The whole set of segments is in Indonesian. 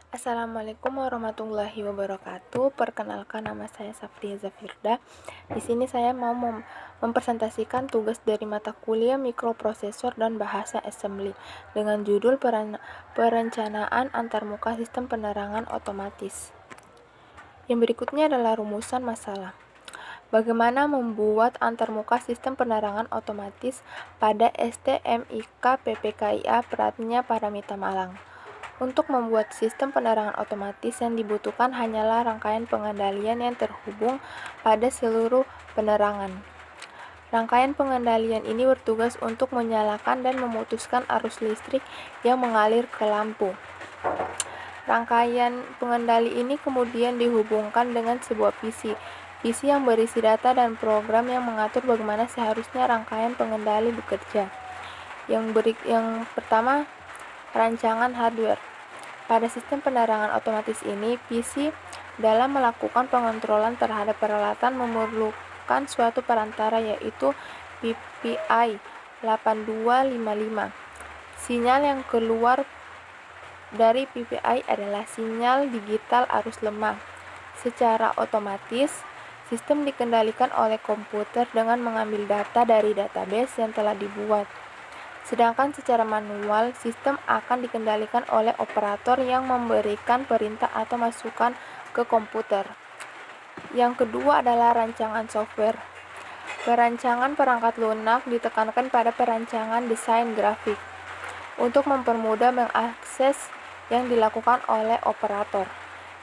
Assalamualaikum warahmatullahi wabarakatuh. Perkenalkan, nama saya Safriya Zafirda. Di sini saya mau mempresentasikan tugas dari mata kuliah Mikroprosesor dan Bahasa Assembly dengan judul Perencanaan Antarmuka Sistem Penerangan Otomatis. Yang berikutnya adalah rumusan masalah. Bagaimana membuat antarmuka sistem penerangan otomatis pada STMIK PPKIA Pratnya Paramita Malang. Untuk membuat sistem penerangan otomatis yang dibutuhkan hanyalah rangkaian pengendalian yang terhubung pada seluruh penerangan. Rangkaian pengendalian ini bertugas untuk menyalakan dan memutuskan arus listrik yang mengalir ke lampu. Rangkaian pengendali ini kemudian dihubungkan dengan sebuah PC yang berisi data dan program yang mengatur bagaimana seharusnya rangkaian pengendali bekerja. Yang pertama, rancangan hardware. Pada sistem penerangan otomatis ini, PC dalam melakukan pengontrolan terhadap peralatan memerlukan suatu perantara, yaitu PPI 8255. Sinyal yang keluar dari PPI adalah sinyal digital arus lemah. Secara otomatis, sistem dikendalikan oleh komputer dengan mengambil data dari database yang telah dibuat. Sedangkan secara manual, sistem akan dikendalikan oleh operator yang memberikan perintah atau masukan ke komputer. Yang kedua adalah rancangan software. Perancangan perangkat lunak ditekankan pada perancangan desain grafik untuk mempermudah mengakses yang dilakukan oleh operator.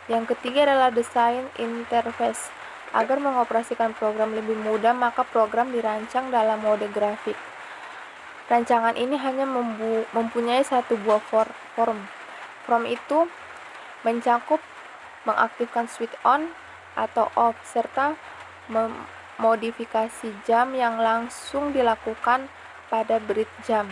Yang ketiga adalah desain interface. Agar mengoperasikan program lebih mudah, maka program dirancang dalam mode grafik. Rancangan ini hanya mempunyai satu buah form. Form itu mencakup mengaktifkan switch on atau off, serta memodifikasi jam yang langsung dilakukan pada berit jam.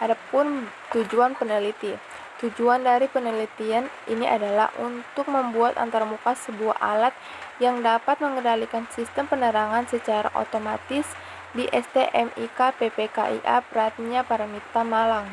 Adapun tujuan peneliti. Tujuan dari penelitian ini adalah untuk membuat antarmuka sebuah alat yang dapat mengendalikan sistem penerangan secara otomatis di STMIK PPKIA Pratnya Paramita Malang.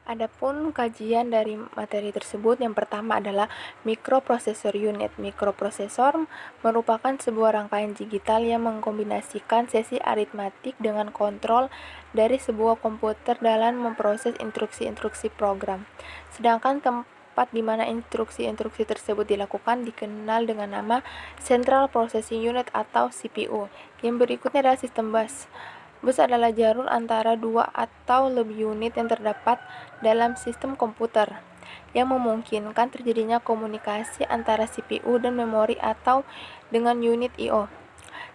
Adapun kajian dari materi tersebut, yang pertama adalah mikroprosesor unit. Mikroprosesor merupakan sebuah rangkaian digital yang mengkombinasikan sesi aritmatik dengan kontrol dari sebuah komputer dalam memproses instruksi-instruksi program. Sedangkan tempat di mana instruksi-instruksi tersebut dilakukan dikenal dengan nama Central Processing Unit atau CPU. Yang berikutnya adalah sistem bus. Bus adalah jalur antara dua atau lebih unit yang terdapat dalam sistem komputer yang memungkinkan terjadinya komunikasi antara CPU dan memori atau dengan unit I/O.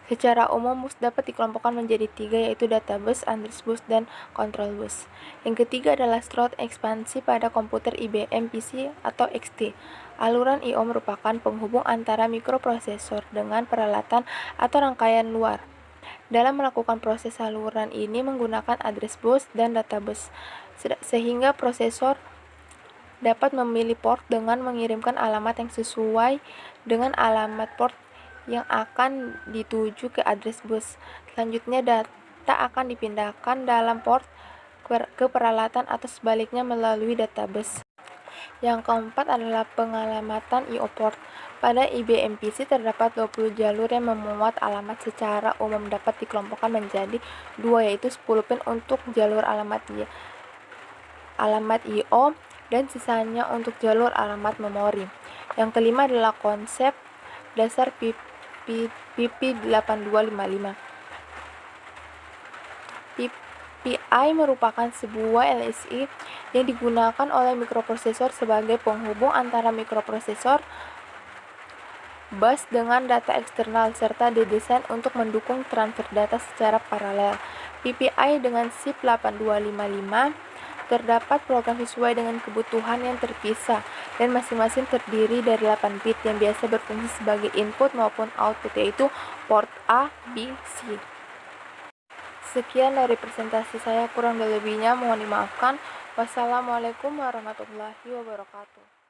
Secara umum, bus dapat dikelompokkan menjadi tiga, yaitu data bus, address bus, dan control bus. Yang ketiga adalah slot ekspansi pada komputer IBM PC atau XT. Aluran I/O merupakan penghubung antara mikroprosesor dengan peralatan atau rangkaian luar. Dalam melakukan proses saluran ini menggunakan address bus dan data bus, sehingga prosesor dapat memilih port dengan mengirimkan alamat yang sesuai dengan alamat port yang akan dituju ke address bus. Selanjutnya, data akan dipindahkan dalam port ke peralatan atau sebaliknya melalui data bus. Yang keempat adalah pengalamatan I/O port. Pada IBM PC terdapat 20 jalur yang memuat alamat. Secara umum dapat dikelompokkan menjadi dua, yaitu 10 pin untuk jalur alamat I/O dan sisanya untuk jalur alamat memori. Yang kelima adalah konsep dasar PP8255. PPI merupakan sebuah LSI yang digunakan oleh mikroprosesor sebagai penghubung antara mikroprosesor bus dengan data eksternal, serta didesain untuk mendukung transfer data secara paralel. PPI dengan chip 8255 terdapat program sesuai dengan kebutuhan yang terpisah dan masing-masing terdiri dari 8 bit yang biasa berfungsi sebagai input maupun output, yaitu port A, B, C. Sekian dari presentasi saya, kurang dan lebihnya mohon dimaafkan. Wassalamualaikum warahmatullahi wabarakatuh.